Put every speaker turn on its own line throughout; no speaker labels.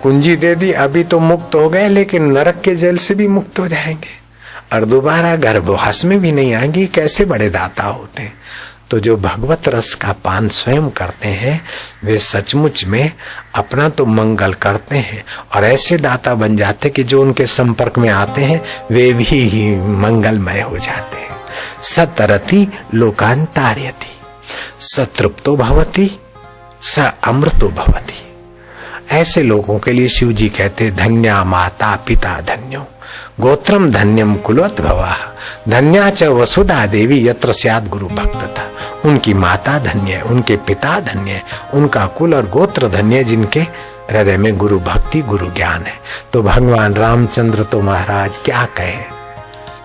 कुंजी दे दी, अभी तो मुक्त हो गए, लेकिन नरक के जेल से भी मुक्त हो जाएंगे और दोबारा गर्भवास में भी नहीं आएंगे। कैसे बड़े दाता होते हैं। तो जो भगवत रस का पान स्वयं करते हैं वे सचमुच में अपना तो मंगल करते हैं और ऐसे दाता बन जाते कि जो उनके संपर्क में आते हैं वे भी मंगलमय हो जाते हैं। सतरति लोकांतार्यति, सतृप्तो भवति, स अमृतो भवति। ऐसे लोगों के लिए शिव जी कहते धन्या माता पिता धन्यो, गोत्रम धन्यम कुलोद्भवा, धन्या च वसुधा देवी यत्र स्यात् गुरु भक्तता। उनकी माता धन्य है, उनके पिता धन्य है, उनका कुल और गोत्र धन्य है जिनके हृदय में गुरु भक्ति गुरु ज्ञान है। तो भगवान रामचंद्र तो महाराज क्या कहे,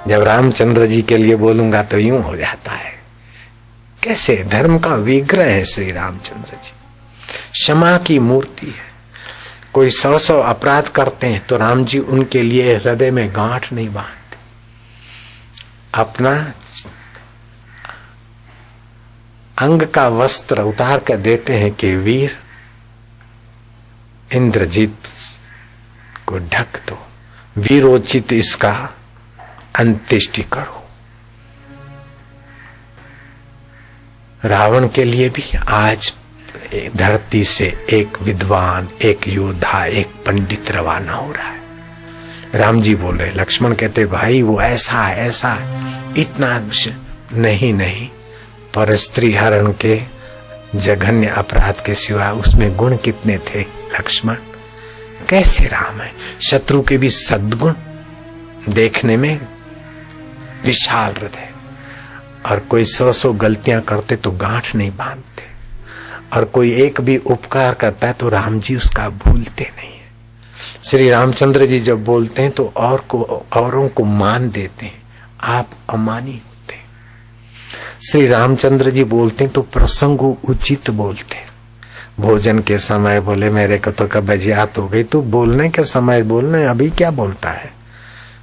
जब रामचंद्र जी के लिए बोलूंगा तो यूं हो जाता है। कैसे धर्म का विग्रह है श्री रामचंद्र जी, क्षमा की मूर्ति है। कोई 100 अपराध करते हैं तो राम जी उनके लिए हृदय में गांठ नहीं बांधते, अपना अंग का वस्त्र उतार कर देते हैं कि वीर इंद्रजीत को ढक दो, वीरोचित इसका अंत्येष्टि करो। रावण के लिए भी आज धरती से एक विद्वान, एक योद्धा, एक पंडित रवाना हो रहा है। राम जी बोल रहे, लक्ष्मण कहते भाई वो ऐसा है ऐसा है, इतना नहीं, पर स्त्री हरण के जघन्य अपराध के सिवा उसमें गुण कितने थे लक्ष्मण। कैसे राम है, शत्रु के भी सद्गुण, देखने में विशाल हृदय, और कोई 100 गलतियां करते तो गांठ नहीं बांधते, और कोई एक भी उपकार करता है तो राम जी उसका भूलते नहीं है। श्री रामचंद्र जी जब बोलते हैं तो औरों को मान देते हैं, आप अमानी होते हैं। श्री रामचंद्र जी बोलते हैं तो प्रसंग उचित बोलते हैं। भोजन के समय बोले मेरे को तो कब बजियात हो गई, तो बोलने के समय बोलने, अभी क्या बोलता है।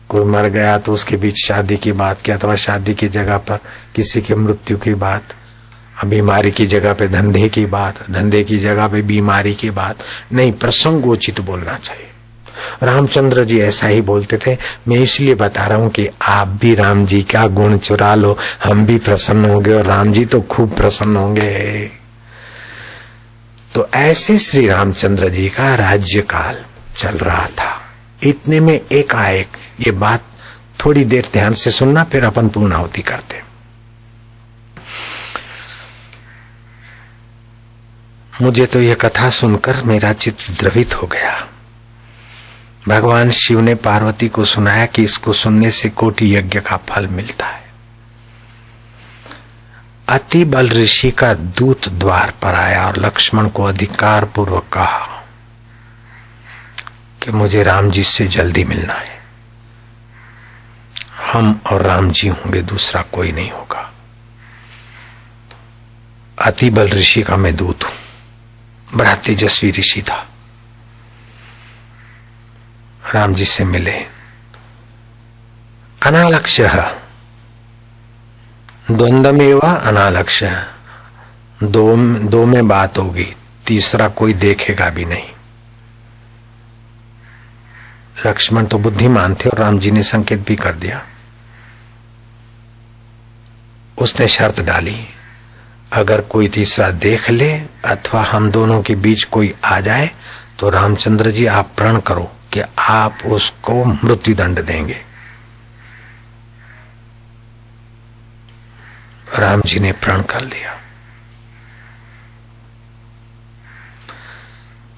कोई मर गया तो उसके बीच शादी की बात किया, अथवा शादी की जगह पर किसी की मृत्यु की बात, बीमारी की जगह पे धंधे की बात, धंधे की जगह पे बीमारी की बात नहीं, प्रसंगोचित बोलना चाहिए। रामचंद्र जी ऐसा ही बोलते थे। मैं इसलिए बता रहा हूं कि आप भी राम जी का गुण चुरा लो, हम भी प्रसन्न होंगे और राम जी तो खूब प्रसन्न होंगे। तो ऐसे श्री रामचंद्र जी का राज्य काल चल रहा था। इतने में एकाएक, ये बात थोड़ी देर ध्यान से सुनना, फिर अपन पूर्णाहुति करते। मुझे तो यह कथा सुनकर मेरा चित्त द्रवित हो गया। भगवान शिव ने पार्वती को सुनाया कि इसको सुनने से कोटि यज्ञ का फल मिलता है। अति बल ऋषि का दूत द्वार पर आया और लक्ष्मण को अधिकार पूर्वक कहा कि मुझे राम जी से जल्दी मिलना है। हम और राम जी होंगे, दूसरा कोई नहीं होगा। अति बल ऋषि का मैं दूत हूं, बड़ा तेजस्वी ऋषि था। राम जी से मिले। अनालक्ष्य द्वंद्वमेव अनालक्ष्य, दो में बात होगी, तीसरा कोई देखेगा भी नहीं। लक्ष्मण तो बुद्धिमान थे और राम जी ने संकेत भी कर दिया। उसने शर्त डाली, अगर कोई तीसरा देख ले अथवा हम दोनों के बीच कोई आ जाए तो रामचंद्र जी आप प्रण करो कि आप उसको मृत्यु दंड देंगे। राम जी ने प्रण कर लिया।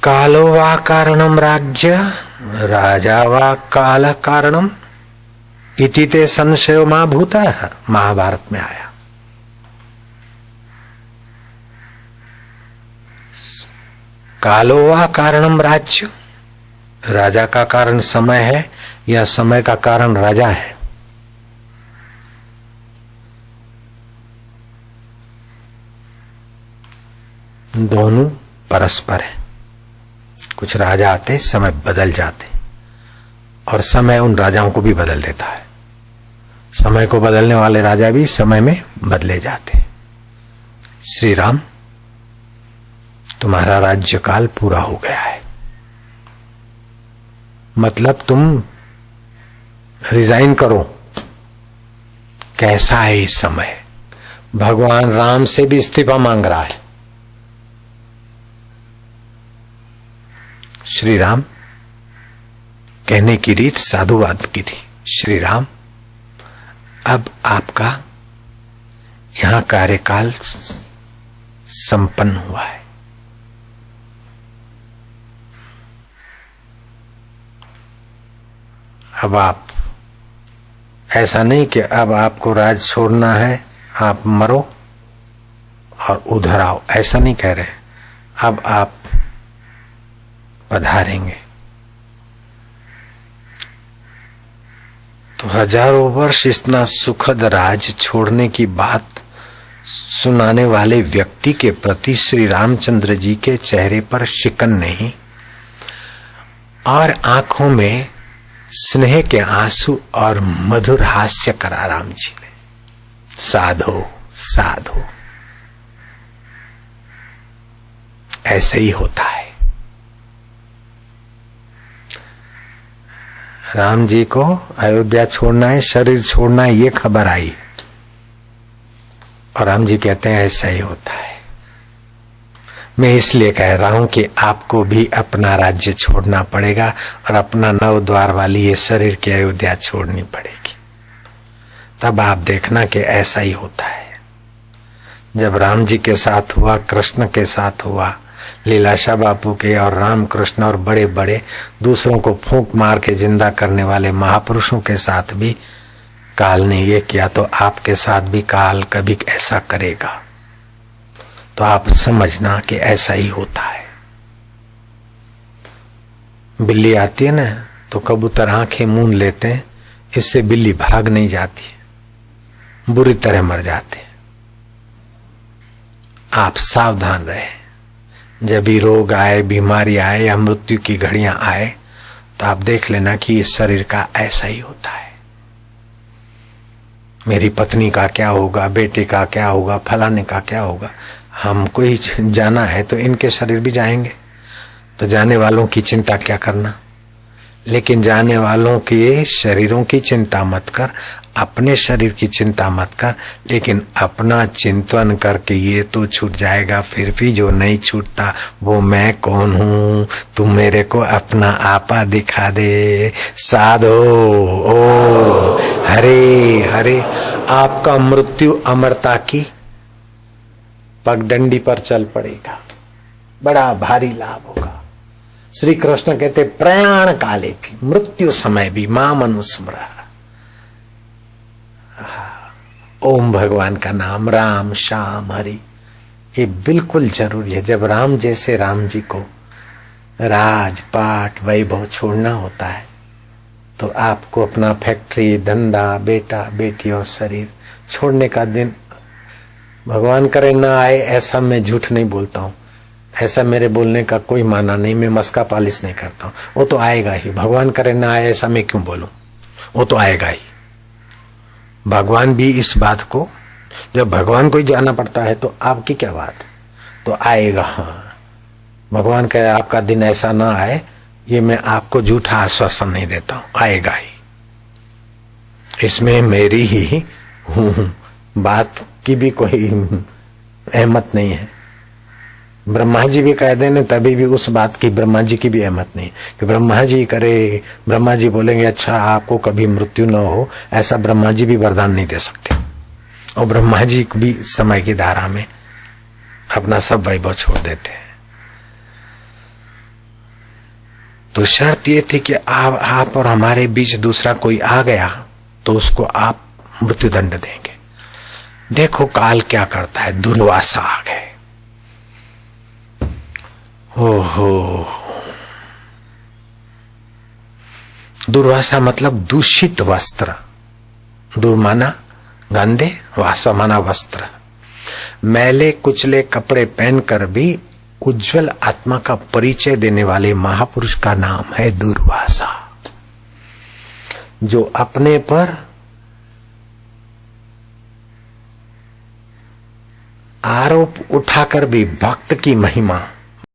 कालो वा कारणम राज्य, राजा वा काल कारणम, इति ते संशयो मा भूतः, महाभारत में आया। कालो वा कारणम राज्य, राजा का कारण समय है या समय का कारण राजा है। दोनों परस्पर है। कुछ राजा आते समय बदल जाते और समय उन राजाओं को भी बदल देता है। समय को बदलने वाले राजा भी समय में बदले जाते। श्री राम, तुम्हारा राज्य काल पूरा हो गया है। मतलब तुम रिजाइन करो। कैसा है इस समय? भगवान राम से भी इस्तीफा मांग रहा है। श्री राम कहने की रीत साधुवाद की थी। श्री राम, अब आपका यहां कार्यकाल संपन्न हुआ है। अब आप ऐसा नहीं कि अब आपको राज छोड़ना है, आप मरो और उधर आओ, ऐसा नहीं कह रहे। अब आप पधारेंगे तो हजारों वर्ष इतना सुखद राज छोड़ने की बात सुनाने वाले व्यक्ति के प्रति श्री रामचंद्र जी के चेहरे पर शिकन नहीं और आंखों में स्नेह के आंसू और मधुर हास्य करा राम जी ने। साधो साधो, ऐसे ही होता है। राम जी को अयोध्या छोड़ना है, शरीर छोड़ना है, ये खबर आई और राम जी कहते हैं ऐसा ही होता है। मैं इसलिए कह रहा हूं कि आपको भी अपना राज्य छोड़ना पड़ेगा और अपना नव द्वार वाली ये शरीर की अयोध्या छोड़नी पड़ेगी। तब आप देखना कि ऐसा ही होता है। जब राम जी के साथ हुआ, कृष्ण के साथ हुआ, लीलाशाह बापू के और राम कृष्ण और बड़े बड़े दूसरों को फूंक मार के जिंदा करने वाले महापुरुषों के साथ भी काल ने ये किया, तो आपके साथ भी काल कभी ऐसा करेगा। तो आप समझना कि ऐसा ही होता है। बिल्ली आती है ना तो कबूतर आंखें मूंद लेते हैं, इससे बिल्ली भाग नहीं जाती, बुरी तरह मर जाते। आप सावधान रहें। जब भी रोग आए, बीमारी आए या मृत्यु की घड़ियां आए तो आप देख लेना कि इस शरीर का ऐसा ही होता है। मेरी पत्नी का क्या होगा, बेटे का क्या होगा, फलाने का क्या होगा। हमको ही जाना है तो इनके शरीर भी जाएंगे, तो जाने वालों की चिंता क्या करना। लेकिन जाने वालों के शरीरों की चिंता मत कर, अपने शरीर की चिंता मत कर, लेकिन अपना चिंतन करके ये तो छूट जाएगा। फिर भी जो नहीं छूटता वो मैं कौन हूँ, तू मेरे को अपना आपा दिखा दे। साधो ओ हरे हरे। आपका मृत्यु अमरता की पगडंडी पर चल पड़ेगा, बड़ा भारी लाभ होगा। श्री कृष्ण कहते प्रयाण काले भी, मृत्यु समय भी माम अनुस्मरा। ओम भगवान का नाम, राम श्याम हरि, ये बिल्कुल जरूरी है। जब राम जैसे राम जी को राजपाट वैभव छोड़ना होता है तो आपको अपना फैक्ट्री, धंधा, बेटा बेटी और शरीर छोड़ने का दिन भगवान करे ना आए, ऐसा मैं झूठ नहीं बोलता हूं। ऐसा मेरे बोलने का कोई माना नहीं, मैं मस्का पालिश नहीं करता हूं। वो तो आएगा ही, भगवान करे ना आए ऐसा मैं क्यों बोलूं, वो तो आएगा ही। भगवान भी इस बात को, जब भगवान को ही जाना पड़ता है तो आपकी क्या बात, तो आएगा। हाँ, भगवान कहे आपका दिन ऐसा ना आए, ये मैं आपको झूठा आश्वासन नहीं देता हूं, आएगा ही। इसमें मेरी ही बात की भी कोई अहमत नहीं है। ब्रह्मा जी भी कह देने तभी भी उस बात की ब्रह्मा जी की भी अहमत नहीं कि ब्रह्मा जी करे, ब्रह्मा जी बोलेंगे अच्छा आपको कभी मृत्यु न हो, ऐसा ब्रह्मा जी भी वरदान नहीं दे सकते। और ब्रह्मा जी भी समय की धारा में अपना सब वैभव छोड़ देते हैं। तो शर्त ये थी कि आप और हमारे बीच दूसरा कोई आ गया तो उसको आप मृत्युदंड देंगे। देखो काल क्या करता है, दुर्वासा आ गए। ओहो, दुर्वासा मतलब दूषित वस्त्र, दूर माना गंदे, वासा माना वस्त्र। मैले कुचले कपड़े पहनकर भी उज्जवल आत्मा का परिचय देने वाले महापुरुष का नाम है दुर्वासा, जो अपने पर आरोप उठाकर भी भक्त की महिमा